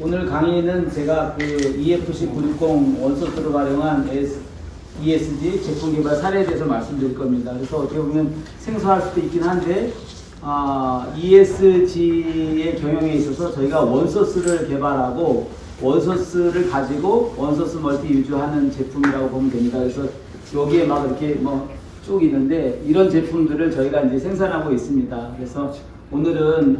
오늘 강의는 제가 그 EFC 960 원소스로 활용한 ESG 제품 개발 사례에 대해서 말씀드릴 겁니다. 그래서 어떻게 보면 생소할 수도 있긴 한데 ESG의 경영에 있어서 저희가 원소스를 개발하고 원소스를 가지고 원소스 멀티 유주하는 제품이라고 보면 됩니다. 그래서 여기에 막 이렇게 뭐 쭉 있는데 이런 제품들을 저희가 이제 생산하고 있습니다. 그래서 오늘은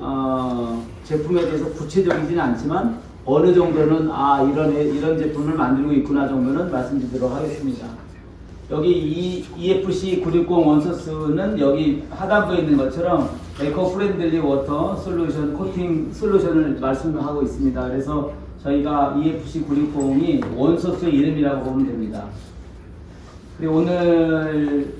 제품에 대해서 구체적이지는 않지만 어느 정도는 이런 제품을 만들고 있구나 정도는 말씀드리도록 하겠습니다. 여기 EFC 960 원소스는 여기 하단부에 있는 것처럼 에코 프렌들리 워터 솔루션 코팅 솔루션을 말씀하고 있습니다. 그래서 저희가 EFC 960이 원소스 이름이라고 보면 됩니다. 그리고 오늘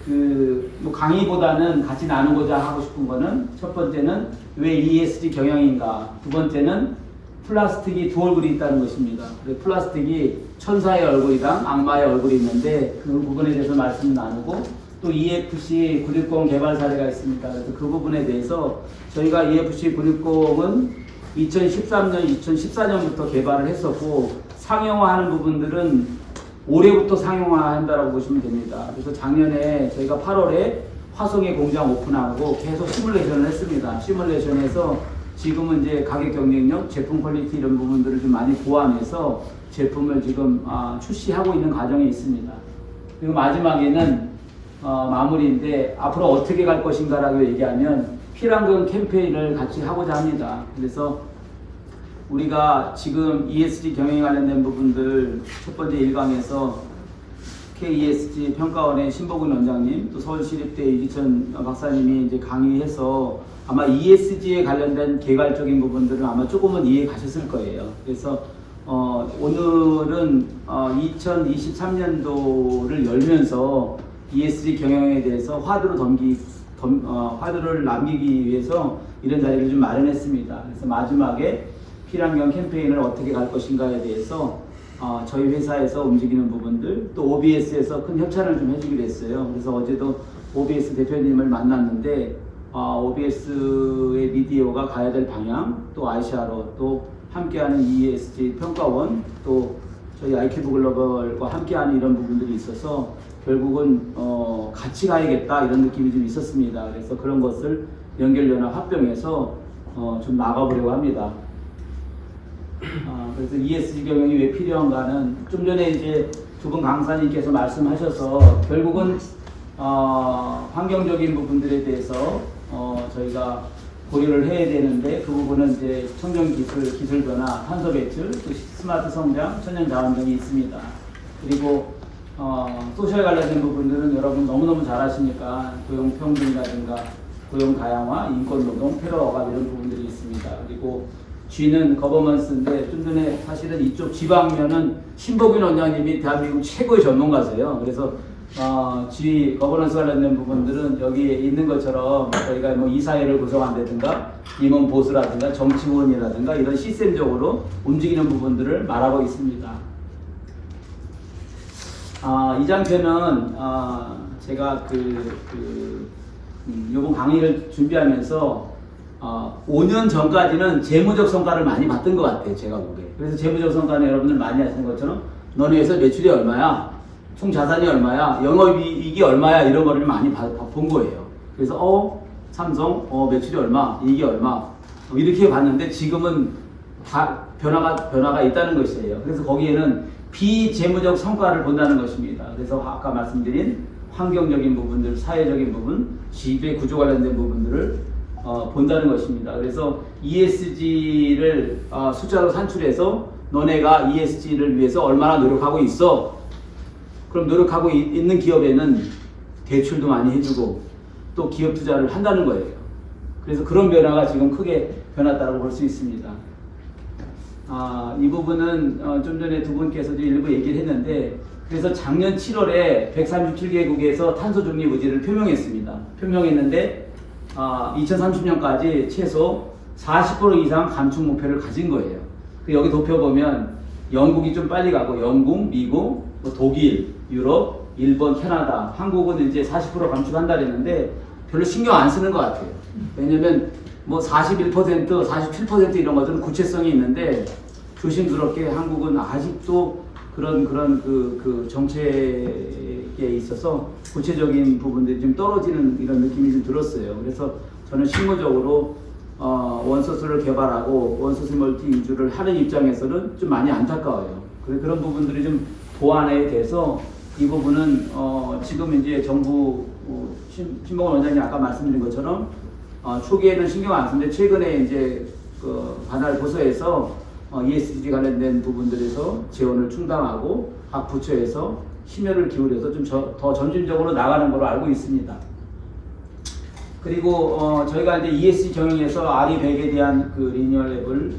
뭐 강의보다는 같이 나누고자 하고 싶은 거는 첫 번째는 왜 ESG 경영인가, 두 번째는 플라스틱이 두 얼굴이 있다는 것입니다. 플라스틱이 천사의 얼굴이랑 악마의 얼굴이 있는데 그 부분에 대해서 말씀을 나누고 또 EFC 960 개발 사례가 있습니다. 그래서 그 부분에 대해서 저희가 EFC 960은 2013년, 2014년부터 개발을 했었고 상용화하는 부분들은 올해부터 상용화한다라고 보시면 됩니다. 그래서 작년에 저희가 8월에 화성에 공장 오픈하고 계속 시뮬레이션을 했습니다. 시뮬레이션에서 지금은 이제 가격 경쟁력, 제품 퀄리티 이런 부분들을 좀 많이 보완해서 제품을 지금 출시하고 있는 과정에 있습니다. 그리고 마지막에는 마무리인데 앞으로 어떻게 갈 것인가라고 얘기하면 필환경 캠페인을 같이 하고자 합니다. 그래서 우리가 지금 ESG 경영에 관련된 부분들 첫 번째 1강에서 KESG 평가원의 신보근 원장님 또 서울시립대 이기천 박사님이 이제 강의해서 아마 ESG에 관련된 개괄적인 부분들은 아마 조금은 이해 가셨을 거예요. 그래서 오늘은 2023년도를 열면서 ESG 경영에 대해서 화두를 남기기 위해서 이런 자리를 좀 마련했습니다. 그래서 마지막에 필환경 캠페인을 어떻게 갈 것인가에 대해서 저희 회사에서 움직이는 부분들 또 OBS에서 큰 협찬을 좀 해주기로 했어요. 그래서 어제도 OBS 대표님을 만났는데 OBS의 미디어가 가야 될 방향 또 ICRO 또 함께하는 ESG 평가원 또 저희 IQ브 글로벌과 함께하는 이런 부분들이 있어서 결국은 같이 가야겠다 이런 느낌이 좀 있었습니다. 그래서 그런 것을 연결연합 합병해서 좀 나가보려고 합니다. 그래서 ESG 경영이 왜 필요한가는 좀 전에 이제 두 분 강사님께서 말씀하셔서 결국은 환경적인 부분들에 대해서 저희가 고려를 해야 되는데 그 부분은 이제 기술 변화, 탄소 배출, 또 스마트 성장, 천연 자원 등이 있습니다. 그리고 소셜 관련된 부분들은 여러분 너무너무 잘 아시니까 고용 평등이라든가 고용 다양화, 인권 노동, 테러 억압 이런 부분들이 있습니다. 그리고 G는 거버넌스인데 좀 전에 사실은 이쪽 지방면은 신보균 원장님이 대한민국 최고의 전문가세요. 그래서 G 거버넌스 관련된 부분들은 여기에 있는 것처럼 저희가 뭐 이사회를 구성한다든가 임원 보수라든가 정치원이라든가 이런 시스템적으로 움직이는 부분들을 말하고 있습니다. 이 장표는 제가 요번 강의를 준비하면서 5년 전까지는 재무적 성과를 많이 봤던 것 같아요. 제가 보기에. 그래서 재무적 성과는 여러분들 많이 아시는 것처럼 너네 회사 매출이 얼마야? 총 자산이 얼마야? 영업이익이 얼마야? 이런 거를 많이 본 거예요. 그래서 삼성 매출이 얼마? 이익이 얼마? 이렇게 봤는데 지금은 다 변화가 있다는 것이에요. 그래서 거기에는 비재무적 성과를 본다는 것입니다. 그래서 아까 말씀드린 환경적인 부분들, 사회적인 부분, 지배 구조 관련된 부분들을 본다는 것입니다. 그래서 ESG를 숫자로 산출해서 너네가 ESG를 위해서 얼마나 노력하고 있어? 그럼 노력하고 있는 기업에는 대출도 많이 해주고 또 기업 투자를 한다는 거예요. 그래서 그런 변화가 지금 크게 변했다고 볼 수 있습니다. 이 부분은 좀 전에 두 분께서도 일부 얘기를 했는데 그래서 작년 7월에 137개국에서 탄소 중립 의지를 표명했습니다. 표명했는데 2030년까지 최소 40% 이상 감축 목표를 가진 거예요. 여기 도표 보면 영국이 좀 빨리 가고 영국, 미국, 독일, 유럽, 일본, 캐나다, 한국은 이제 40% 감축한다 그랬는데 별로 신경 안 쓰는 것 같아요. 왜냐면 뭐 41%, 47% 이런 것들은 구체성이 있는데 조심스럽게 한국은 아직도 그런 그 정책에 있어서 구체적인 부분들이 좀 떨어지는 이런 느낌이 좀 들었어요. 그래서 저는 실무적으로 원소스를 개발하고 원소스 멀티 이주를 하는 입장에서는 좀 많이 안타까워요. 그런 부분들이 좀 보완해야 돼서 이 부분은 지금 이제 정부 신봉원 원장님 아까 말씀드린 것처럼 초기에는 신경 안 쓰는데 최근에 이제 그 관할 부서에서 ESG 관련된 부분들에서 재원을 충당하고 각 부처에서 심혈을 기울여서 좀 더 점진적으로 나가는 걸로 알고 있습니다. 그리고 저희가 이제 ESG 경영에서 RE100에 대한 그 리뉴얼able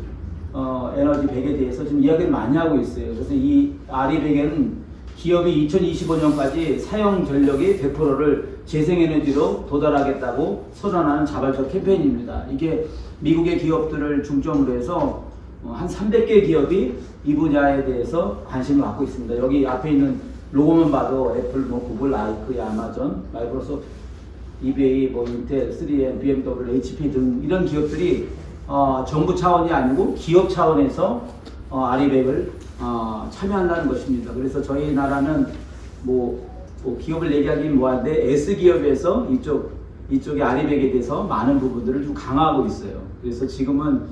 에너지 100에 대해서 좀 이야기를 많이 하고 있어요. 그래서 이 RE100에는 기업이 2025년까지 사용 전력의 100%를 재생에너지로 도달하겠다고 선언하는 자발적 캠페인입니다. 이게 미국의 기업들을 중점으로 해서 한 300개 기업이 이 분야에 대해서 관심을 갖고 있습니다. 여기 앞에 있는 로고만 봐도 애플, 구글, 나이키, 아마존, 마이크로소프트, eBay, 인텔, 3M, BMW, HP 등 이런 기업들이 정부 차원이 아니고 기업 차원에서 RE100을 참여한다는 것입니다. 그래서 저희 나라는 뭐 기업을 얘기하긴 뭐한데 S기업에서 이쪽에 RE100에 대해서 많은 부분들을 좀 강화하고 있어요. 그래서 지금은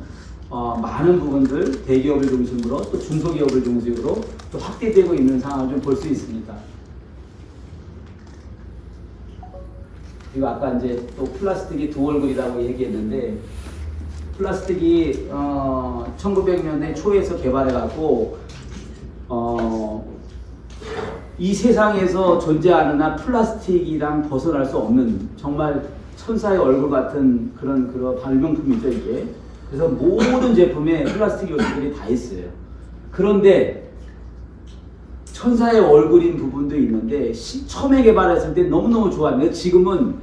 많은 부분들 대기업을 중심으로 또 중소기업을 중심으로 또 확대되고 있는 상황을 좀 볼 수 있습니다. 그리고 아까 이제 또 플라스틱이 두 얼굴이라고 얘기했는데 플라스틱이 1900년대 초에서 개발해갖고 이 세상에서 존재하는 한 플라스틱이랑 벗어날 수 없는 정말 천사의 얼굴 같은 그런 발명품이죠 이게. 그래서 모든 제품에 플라스틱 요소들이 다 있어요. 그런데 천사의 얼굴인 부분도 있는데 처음에 개발했을 때 너무너무 좋았는데 지금은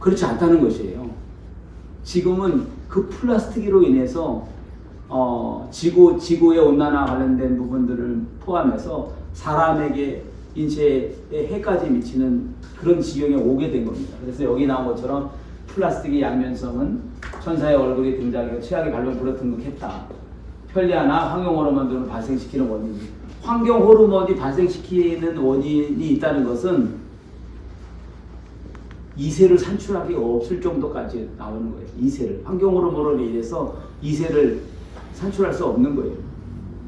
그렇지 않다는 것이에요. 지금은 그 플라스틱으로 인해서 지구의 온난화 관련된 부분들을 포함해서 사람에게 인체에 해까지 미치는 그런 지경에 오게 된 겁니다. 그래서 여기 나온 것처럼 플라스틱의 양면성은 천사의 얼굴이 등장해서 최악의 발명품으로 등극했다. 편리하나 환경 호르몬들을 발생시키는 원인이. 환경 호르몬이 발생시키는 원인이 있다는 것은 이세를 산출하기 없을 정도까지 나오는 거예요. 이세를. 환경 호르몬으로 인해서 이세를 산출할 수 없는 거예요.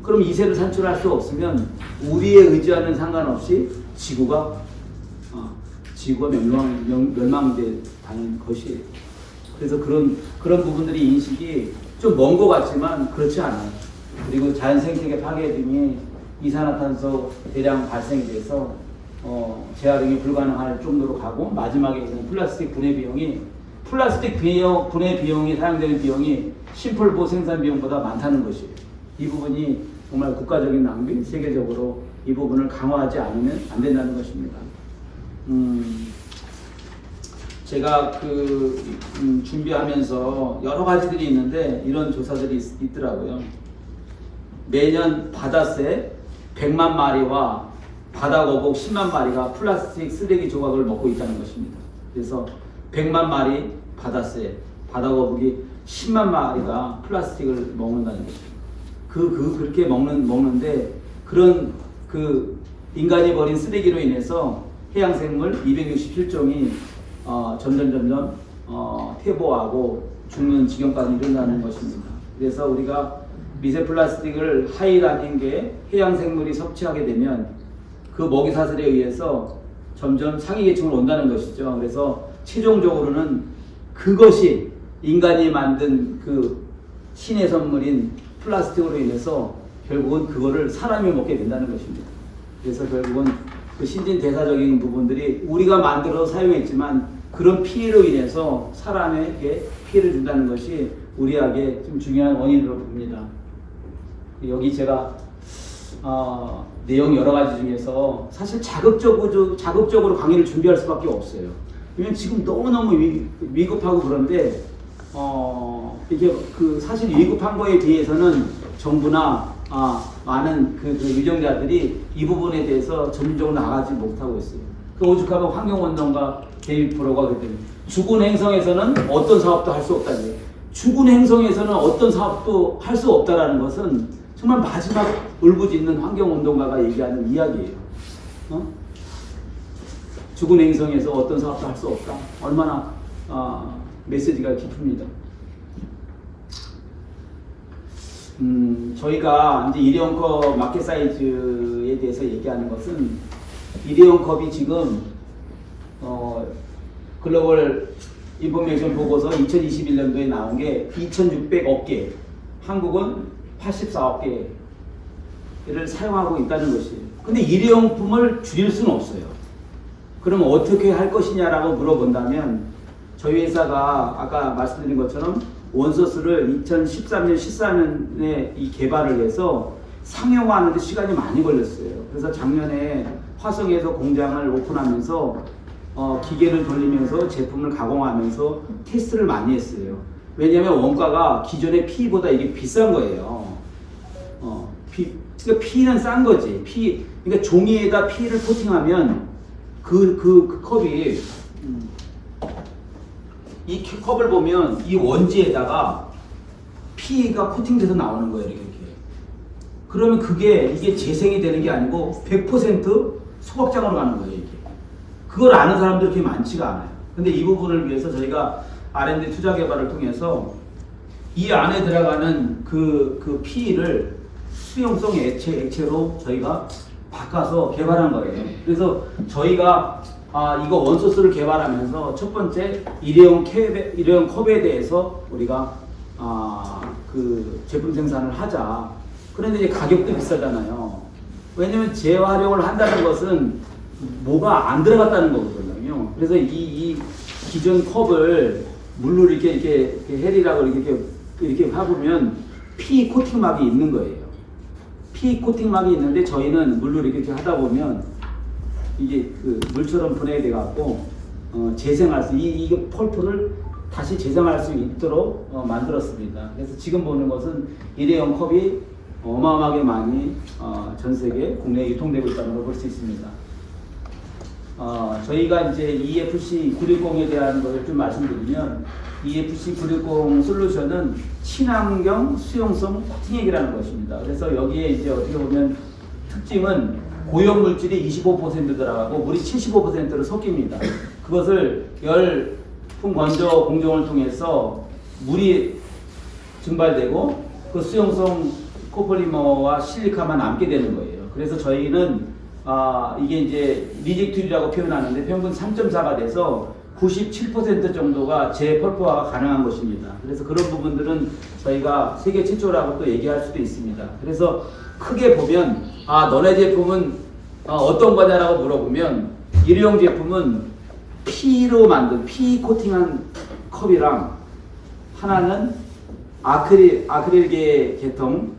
그럼 이세를 산출할 수 없으면 우리의 의지와는 상관없이 지구가 멸망되는 것이에요. 그래서 그런 부분들이 인식이 좀 먼 것 같지만 그렇지 않아요. 그리고 자연 생태계 파괴 등이 이산화탄소 대량 발생이 돼서 재활용이 불가능할 정도로 가고 마지막에 있는 플라스틱 분해 비용이 분해 비용이 사용되는 비용이 심플보 생산 비용보다 많다는 것이에요. 이 부분이 정말 국가적인 낭비, 세계적으로 이 부분을 강화하지 않으면 안 된다는 것입니다. 제가 준비하면서 여러 가지들이 있는데 이런 조사들이 있더라고요. 매년 바다새 100만 마리와 바다거북 10만 마리가 플라스틱 쓰레기 조각을 먹고 있다는 것입니다. 그래서 100만 마리 바다새, 바다거북이 10만 마리가 플라스틱을 먹는다는 것입니다. 그렇게 먹는데 그런 인간이 버린 쓰레기로 인해서 해양생물 267종이 점점 퇴보하고 죽는 지경까지 이른다는 것입니다. 그래서 우리가 미세 플라스틱을 하이라딩계 해양생물이 섭취하게 되면 그 먹이사슬에 의해서 점점 상위 계층으로 온다는 것이죠. 그래서 최종적으로는 그것이 인간이 만든 그 신의 선물인 플라스틱으로 인해서 결국은 그거를 사람이 먹게 된다는 것입니다. 그래서 결국은 그 신진대사적인 부분들이 우리가 만들어 사용했지만 그런 피해로 인해서 사람에게 피해를 준다는 것이 우리에게 좀 중요한 원인으로 봅니다. 여기 제가 내용 여러 가지 중에서 사실 자극적으로 강의를 준비할 수밖에 없어요. 왜냐면 지금 너무너무 위급하고 그런데 이게 사실 위급한 거에 비해서는 정부나 많은 유정자들이 이 부분에 대해서 전문적으로 나가지 못하고 있어요. 오죽하면 환경운동가 데이비드 프로가 그랬더니 죽은 행성에서는 어떤 사업도 할 수 없다는 거예요. 죽은 행성에서는 어떤 사업도 할 수 없다라는 것은 정말 마지막 울부짖는 환경운동가가 얘기하는 이야기예요. 죽은 행성에서 어떤 사업도 할 수 없다. 얼마나 메시지가 깊습니다. 저희가 이제 일회용컵 마켓 사이즈에 대해서 얘기하는 것은 일회용컵이 지금 글로벌 인포메이션 보고서 2021년도에 나온 게 2,600억 개, 한국은 84억 개를 사용하고 있다는 것이에요. 근데 일회용품을 줄일 수는 없어요. 그럼 어떻게 할 것이냐라고 물어본다면 저희 회사가 아까 말씀드린 것처럼 원소스를 2013년, 14년에 이 개발을 해서 상용화하는데 시간이 많이 걸렸어요. 그래서 작년에 화성에서 공장을 오픈하면서 기계를 돌리면서 제품을 가공하면서 테스트를 많이 했어요. 왜냐하면 원가가 기존의 P보다 이게 비싼 거예요. 그러니까 P는 싼 거지. 그러니까 종이에다 P를 코팅하면 그 컵이 이 컵을 보면 이 원지에다가 P가 코팅돼서 나오는 거예요. 이렇게. 그러면 이게 재생이 되는 게 아니고 100% 소각장으로 가는 거예요. 이게. 그걸 아는 사람들이 그렇게 많지가 않아요. 근데 이 부분을 위해서 저희가 R&D 투자 개발을 통해서 이 안에 들어가는 그 P를 수용성 액체로 저희가 바꿔서 개발한 거예요. 그래서 저희가 이거 원소스를 개발하면서 첫 번째 일회용 컵에 대해서 우리가 그 제품 생산을 하자. 그런데 이제 가격도 비싸잖아요. 왜냐면 재활용을 한다는 것은 뭐가 안 들어갔다는 거거든요. 그래서 이 기존 컵을 물로 이렇게 헬이라고 이렇게 해보면 P 코팅막이 있는 거예요. P 코팅막이 있는데 저희는 물로 이렇게 하다 보면 이게 그 물처럼 분해돼 갖고 재생할 수 이게 펄프를 다시 재생할 수 있도록 만들었습니다. 그래서 지금 보는 것은 일회용 컵이 어마어마하게 많이 전 세계 국내에 유통되고 있다는 걸 볼 수 있습니다. 저희가 이제 EFC 960에 대한 것을 좀 말씀드리면 EFC 960 솔루션은 친환경 수용성 코팅액이라는 것입니다. 그래서 여기에 이제 어떻게 보면 특징은 고용물질이 25% 들어가고 물이 75%로 섞입니다. 그것을 열풍 건조 공정을 통해서 물이 증발되고 그 수용성 코폴리머와 실리카만 남게 되는 거예요. 그래서 저희는 이게 이제 리직툴이라고 표현하는데 평균 3.4가 돼서 97% 정도가 재펄프화가 가능한 것입니다. 그래서 그런 부분들은 저희가 세계 최초라고 또 얘기할 수도 있습니다. 그래서 크게 보면 너네 제품은 어떤 거냐라고 물어보면 일회용 제품은 P로 만든 P 코팅한 컵이랑 하나는 아크릴계 계통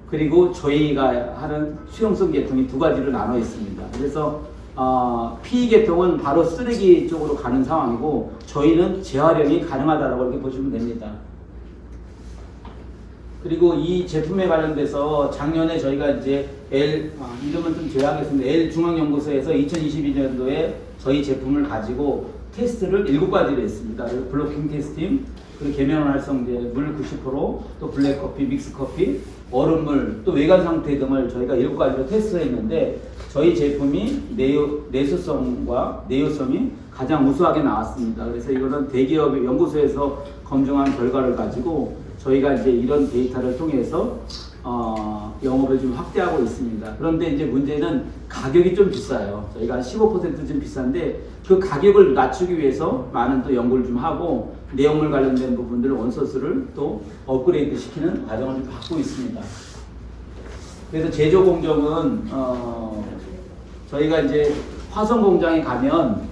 그리고 저희가 하는 수용성 계통이 두 가지로 나눠 있습니다. 그래서 P 계통은 바로 쓰레기 쪽으로 가는 상황이고 저희는 재활용이 가능하다라고 이렇게 보시면 됩니다. 그리고 이 제품에 관련돼서 작년에 저희가 이제 이름은 좀 제외하겠습니다. L중앙연구소에서 2022년도에 저희 제품을 가지고 테스트를 7가지를 했습니다. 블로킹 테스팅, 그리고 계면 활성제, 물 90%, 또 블랙커피, 믹스커피, 얼음물, 또 외관 상태 등을 저희가 7가지로 테스트했는데 저희 제품이 내수성과 내효성이 가장 우수하게 나왔습니다. 그래서 이거는 대기업 연구소에서 검증한 결과를 가지고 저희가 이제 이런 데이터를 통해서 영업을 좀 확대하고 있습니다. 그런데 이제 문제는 가격이 좀 비싸요. 저희가 15% 좀 비싼데 그 가격을 낮추기 위해서 많은 또 연구를 좀 하고 내용물 관련된 부분들 원소스를 또 업그레이드 시키는 과정을 좀 받고 있습니다. 그래서 제조 공정은 저희가 이제 화성 공장에 가면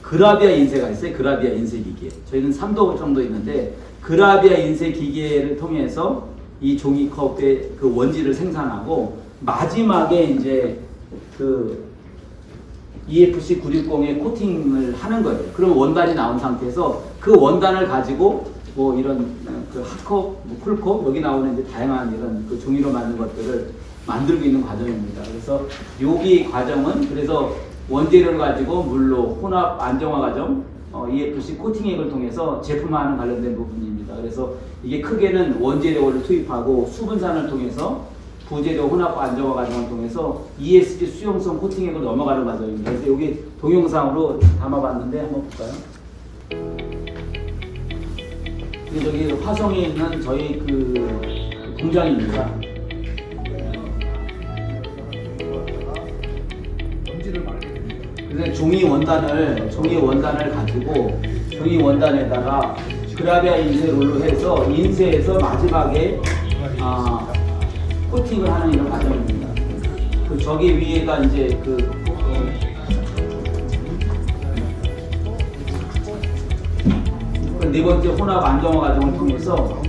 그라비아 인쇄가 있어요. 그라비아 인쇄 기계. 저희는 3도 정도 있는데 그라비아 인쇄 기계를 통해서 이 종이컵의 그 원지를 생산하고 마지막에 이제 그 EFC 960에 코팅을 하는 거예요. 그럼 원단이 나온 상태에서 그 원단을 가지고 뭐 이런 그 핫컵, 뭐 쿨컵 여기 나오는 이제 다양한 이런 그 종이로 만든 것들을 만들고 있는 과정입니다. 그래서 여기 과정은 그래서 원재료를 가지고 물로 혼합 안정화 과정, EFC 코팅액을 통해서 제품화하는 관련된 부분입니다. 그래서 이게 크게는 원재료를 투입하고 수분산을 통해서 부재료 혼합 안정화 과정을 통해서 ESG 수용성 코팅액으로 넘어가는 과정입니다. 그래서 여기 동영상으로 담아봤는데 한번 볼까요? 저기 화성에 있는 저희 그 공장입니다. 그래서 종이 원단을 가지고 종이 원단에다가 그라비아 인쇄롤로 해서 인쇄해서 마지막에 코팅을 하는 이런 과정입니다. 그 저기 위에가 이제 네 번째 혼합 안정화 과정을 통해서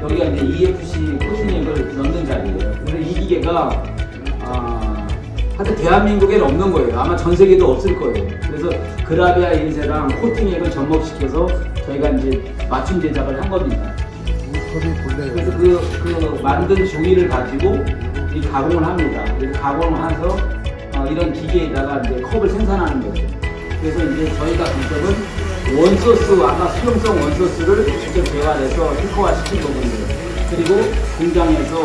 여기가 이제 EFC 코팅액을 넣는 자리예요. 그래서 이 기계가 하여튼 대한민국에는 없는 거예요. 아마 전 세계도 없을 거예요. 그래서 그라비아 인쇄랑 코팅액을 접목시켜서 저희가 이제 맞춤 제작을 한 겁니다. 그래서 그 만든 종이를 가지고 이 가공을 합니다. 그래서 가공을 해서 이런 기계에다가 이제 컵을 생산하는 거죠. 그래서 이제 저희가 concep은 원소스, 아까 수용성 원소스를 직접 개발해서 특허화시킨 부분들, 그리고 공장에서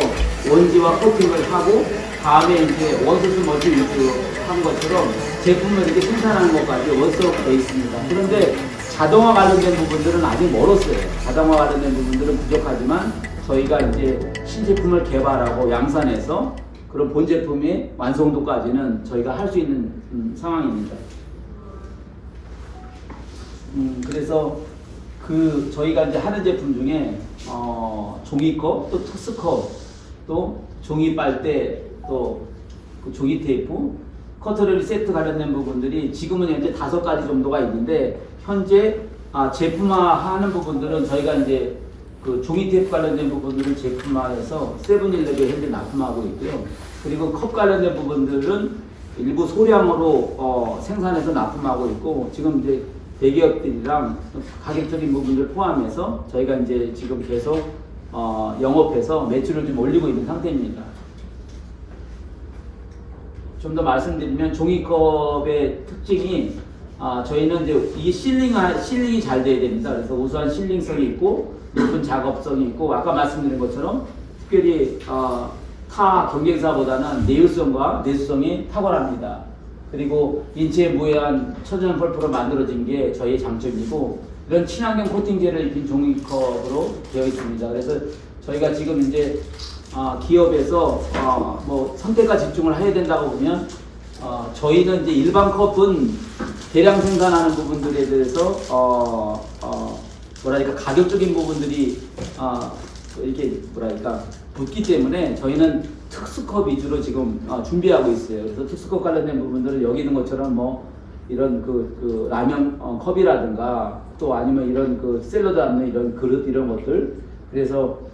원지와 코팅을 하고 다음에 이제 원소스 멀티 유주 한 것처럼 제품을 이렇게 생산하는 것까지 원스톱 돼 있습니다. 그런데 자동화 관련된 부분들은 아직 멀었어요. 자동화 관련된 부분들은 부족하지만 저희가 이제 신제품을 개발하고 양산해서 그런 본 제품의 완성도까지는 저희가 할 수 있는 상황입니다. 그래서 그 저희가 이제 하는 제품 중에 종이컵, 또 특수컵, 또 종이 빨대, 또 그 종이 테이프, 커터러리 세트 관련된 부분들이 지금은 현재 5가지 정도가 있는데 현재 제품화하는 부분들은 저희가 이제 그 종이 테이프 관련된 부분들을 제품화해서 세븐일레븐에 현재 납품하고 있고요. 그리고 컵 관련된 부분들은 일부 소량으로 생산해서 납품하고 있고 지금 이제 대기업들이랑 가격적인 부분을 포함해서 저희가 이제 지금 계속 영업해서 매출을 좀 올리고 있는 상태입니다. 좀 더 말씀드리면 종이컵의 특징이 저희는 이제 이게 실링이 잘 돼야 됩니다. 그래서 우수한 실링성이 있고 높은 작업성이 있고 아까 말씀드린 것처럼 특별히 타 경쟁사보다는 내유성과 내수성이 탁월합니다. 그리고 인체에 무해한 천연 펄프로 만들어진 게 저희의 장점이고 이런 친환경 코팅제를 입힌 종이컵으로 되어 있습니다. 그래서 저희가 지금 이제 기업에서 뭐 선택과 집중을 해야 된다고 보면 저희는 이제 일반 컵은 대량 생산하는 부분들에 대해서 뭐랄까 가격적인 부분들이 이렇게 뭐랄까 붙기 때문에 저희는 특수컵 위주로 지금 준비하고 있어요. 그래서 특수컵 관련된 부분들은 여기 있는 것처럼 뭐 이런 그 라면 컵이라든가 또 아니면 이런 그 샐러드 담는 이런 그릇 이런 것들 그래서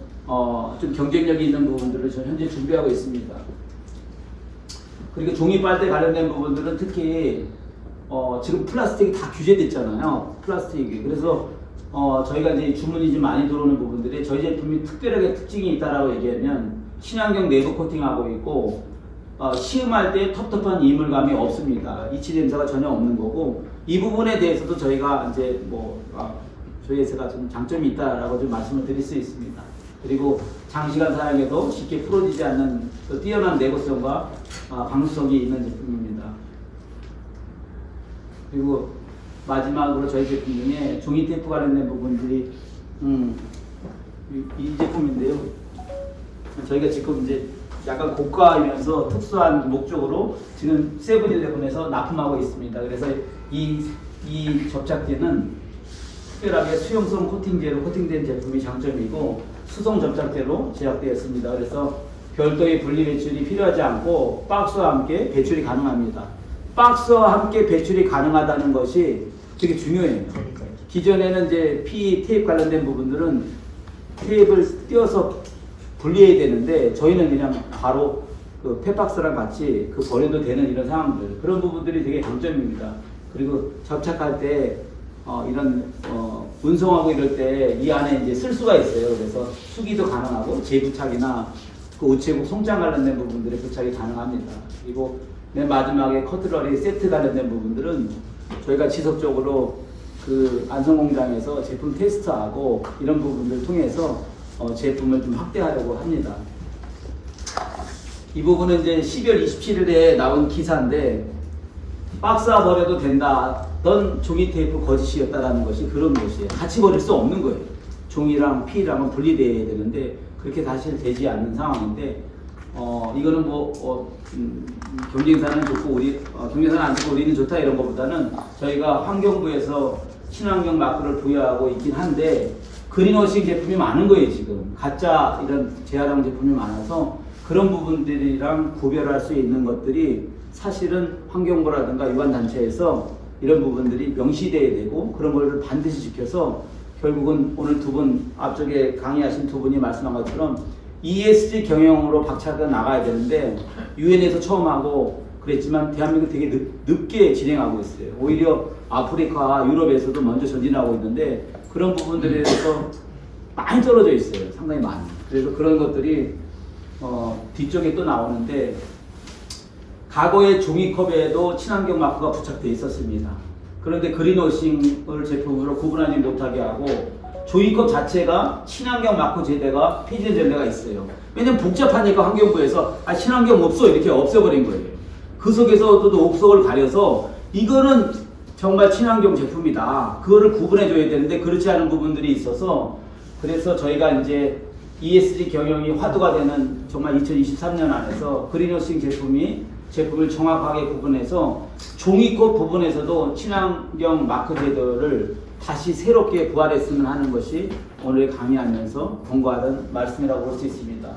좀 경쟁력이 있는 부분들을 저는 현재 준비하고 있습니다. 그리고 종이 빨대 관련된 부분들은 특히 지금 플라스틱이 다 규제됐잖아요. 플라스틱이. 그래서 저희가 이제 주문이 좀 많이 들어오는 부분들이 저희 제품이 특별하게 특징이 있다라고 얘기하면 친환경 내부 코팅하고 있고 시음할 때 텁텁한 이물감이 없습니다. 이치 냄새가 전혀 없는 거고 이 부분에 대해서도 저희가 이제 뭐 저희 회사가 좀 장점이 있다라고 좀 말씀을 드릴 수 있습니다. 그리고 장시간 사용해도 쉽게 풀어지지 않는 또 뛰어난 내구성과 방수성이 있는 제품입니다. 그리고 마지막으로 저희 제품 중에 종이 테이프 관련된 부분들이 이 제품인데요. 저희가 지금 이제 약간 고가이면서 특수한 목적으로 지금 세븐일레븐에서 납품하고 있습니다. 그래서 이 접착제는 특별하게 수용성 코팅제로 코팅된 제품이 장점이고 수성 접착제로 제작되었습니다. 그래서 별도의 분리 배출이 필요하지 않고 박스와 함께 배출이 가능합니다. 박스와 함께 배출이 가능하다는 것이 되게 중요해요. 기존에는 이제 PE 테이프 관련된 부분들은 테이프를 띄어서 분리해야 되는데 저희는 그냥 바로 그 펫박스랑 같이 그 버려도 되는 이런 상황들 그런 부분들이 되게 장점입니다. 그리고 접착할 때 이런 운송하고 이럴 때 이 안에 이제 쓸 수가 있어요. 그래서 수기도 가능하고 재부착이나 그 우체국 송장 관련된 부분들의 부착이 가능합니다. 그리고 맨 마지막에 커트러리 세트 관련된 부분들은 저희가 지속적으로 그 안성공장에서 제품 테스트하고 이런 부분들을 통해서 제품을 좀 확대하려고 합니다. 이 부분은 이제 12월 27일에 나온 기사인데 박스화 버려도 된다던 종이 테이프 거짓이었다라는 것이 그런 것이에요. 같이 버릴 수 없는 거예요. 종이랑 필이랑은 분리되어야 되는데 그렇게 사실 되지 않는 상황인데 이거는 경쟁사는 좋고 경쟁사는 안 좋고 우리는 좋다 이런 것보다는 저희가 환경부에서 친환경 마크를 부여하고 있긴 한데 그린워싱 제품이 많은 거예요. 지금 가짜 이런 재활용 제품이 많아서 그런 부분들이랑 구별할 수 있는 것들이 사실은 환경부라든가 유관단체에서 이런 부분들이 명시돼야 되고 그런 걸 반드시 지켜서 결국은 오늘 두 분 앞쪽에 강의하신 두 분이 말씀한 것처럼 ESG 경영으로 박차가 나가야 되는데 유엔에서 처음 하고 그랬지만 대한민국 되게 늦게 진행하고 있어요. 오히려 아프리카, 유럽에서도 먼저 전진하고 있는데 그런 부분들에 대해서 많이 떨어져 있어요. 상당히 많이. 그래서 그런 것들이 뒤쪽에 또 나오는데 과거의 종이컵에도 친환경 마크가 부착되어 있었습니다. 그런데 그린워싱을 제품으로 구분하지 못하게 하고 종이컵 자체가 친환경 마크 제대가 폐지된 전례가 있어요. 왜냐면 복잡하니까 환경부에서 친환경 없어 이렇게 없애버린 거예요. 그 속에서도 옥석을 가려서 이거는 정말 친환경 제품이다. 그거를 구분해줘야 되는데 그렇지 않은 부분들이 있어서 그래서 저희가 이제 ESG 경영이 화두가 되는 정말 2023년 안에서 그린워싱 제품을 정확하게 구분해서 종이컵 부분에서도 친환경 마크 제도를 다시 새롭게 부활했으면 하는 것이 오늘 강의하면서 권고하는 말씀이라고 볼 수 있습니다.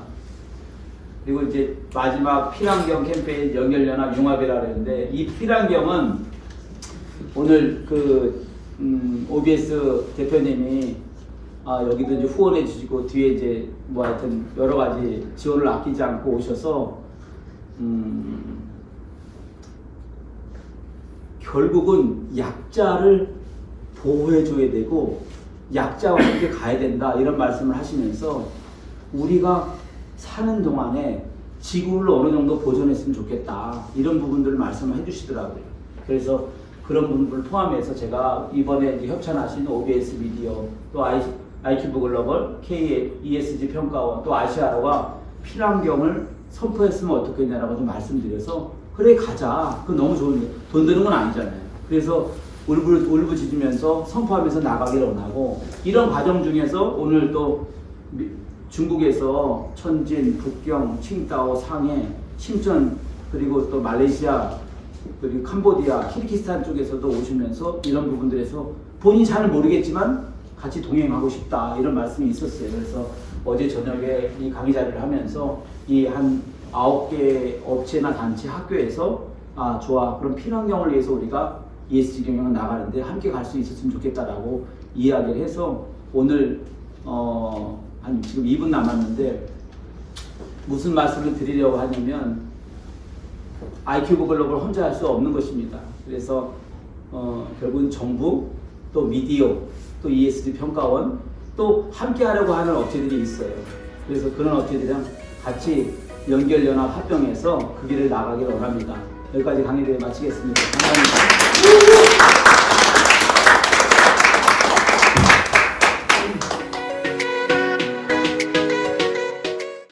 그리고 이제 마지막 필환경 캠페인 연결연합 융합이라고 했는데 이 필환경은 오늘 OBS 대표님이 여기도 이제 후원해 주시고 뒤에 이제 뭐 하여튼 여러 가지 지원을 아끼지 않고 오셔서 결국은 약자를 보호해줘야 되고 약자와 함께 가야 된다 이런 말씀을 하시면서 우리가 사는 동안에 지구를 어느 정도 보존했으면 좋겠다 이런 부분들을 말씀을 해주시더라고요. 그래서 그런 부분을 포함해서 제가 이번에 이제 협찬하신 OBS 미디어 또 IQ브 글로벌, K ESG 평가원 또 아시아로가 필환경을 선포했으면 어떻겠냐라고 좀 말씀드려서 그래 가자. 그건 너무 좋은데 돈 드는 건 아니잖아요. 그래서 울부짖으면서 선포하면서 나가기를 원하고 이런 과정 중에서 오늘 또 중국에서 천진, 북경, 칭다오, 상해, 심전 그리고 또 말레이시아 그리고 캄보디아, 키르기스탄 쪽에서도 오시면서 이런 부분들에서 본인이 잘 모르겠지만 같이 동행하고 싶다 이런 말씀이 있었어요. 그래서 어제 저녁에 이 강의 자리를 하면서 이 한 9개 업체나 단체 학교에서 좋아 그럼 필환경을 위해서 우리가 ESG 경영을 나가는데 함께 갈 수 있었으면 좋겠다라고 이야기를 해서 오늘 한 지금 2분 남았는데 무슨 말씀을 드리려고 하냐면 IQ브 글로벌 혼자 할 수 없는 것입니다. 그래서 결국은 정부 또 미디어 또 ESG 평가원 또 함께 하려고 하는 업체들이 있어요. 그래서 그런 업체들이랑 같이 연결연합 합병해서 그 길을 나가기를 원합니다. 여기까지 강의를 마치겠습니다. 감사합니다.